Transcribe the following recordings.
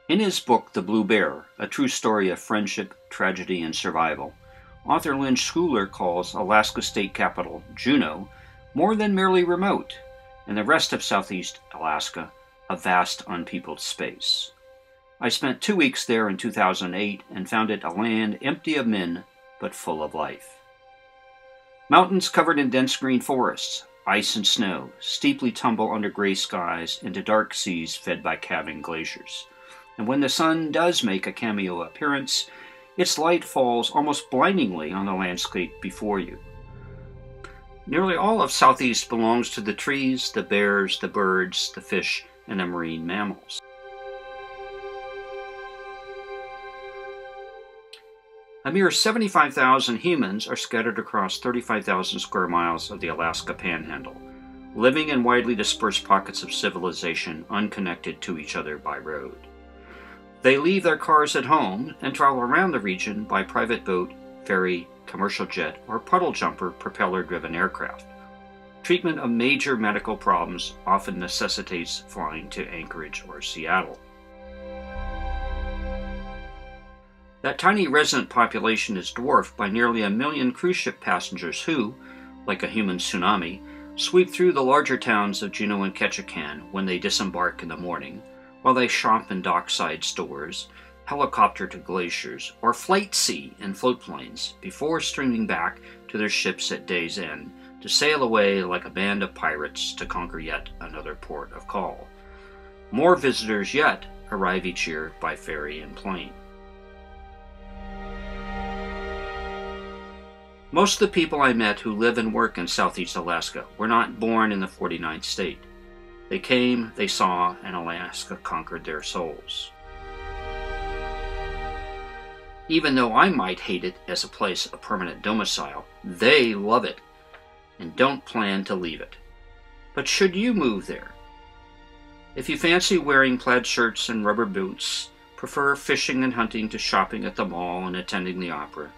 In his book, The Blue Bear, a true story of friendship, tragedy, and survival, author Lynn Schooler calls Alaska state capital, Juneau, more than merely remote, and the rest of southeast Alaska, a vast unpeopled space. I spent 2 weeks there in 2008 and found it a land empty of men, but full of life. Mountains covered in dense green forests, ice and snow, steeply tumble under gray skies into dark seas fed by calving glaciers. And when the sun does make a cameo appearance, its light falls almost blindingly on the landscape before you. Nearly all of Southeast belongs to the trees, the bears, the birds, the fish, and the marine mammals. A mere 75,000 humans are scattered across 35,000 square miles of the Alaska Panhandle, living in widely dispersed pockets of civilization unconnected to each other by road. They leave their cars at home and travel around the region by private boat, ferry, commercial jet, or puddle jumper propeller-driven aircraft. Treatment of major medical problems often necessitates flying to Anchorage or Seattle. That tiny resident population is dwarfed by nearly 1 million cruise ship passengers who, like a human tsunami, sweep through the larger towns of Juneau and Ketchikan when they disembark in the morning, while they shop in dockside stores, helicopter to glaciers, or flight sea in float planes before streaming back to their ships at day's end to sail away like a band of pirates to conquer yet another port of call. More visitors yet arrive each year by ferry and plane. Most of the people I met who live and work in Southeast Alaska were not born in the 49th state. They came, they saw, and Alaska conquered their souls. Even though I might hate it as a place of permanent domicile, they love it and don't plan to leave it. But should you move there? If you fancy wearing plaid shirts and rubber boots, prefer fishing and hunting to shopping at the mall and attending the opera,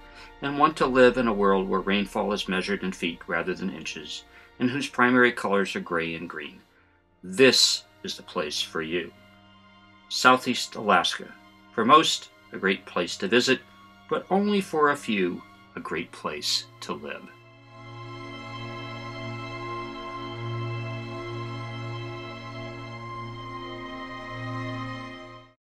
and want to live in a world where rainfall is measured in feet rather than inches, and whose primary colors are gray and green, this is the place for you. Southeast Alaska. For most, a great place to visit, but only for a few, a great place to live.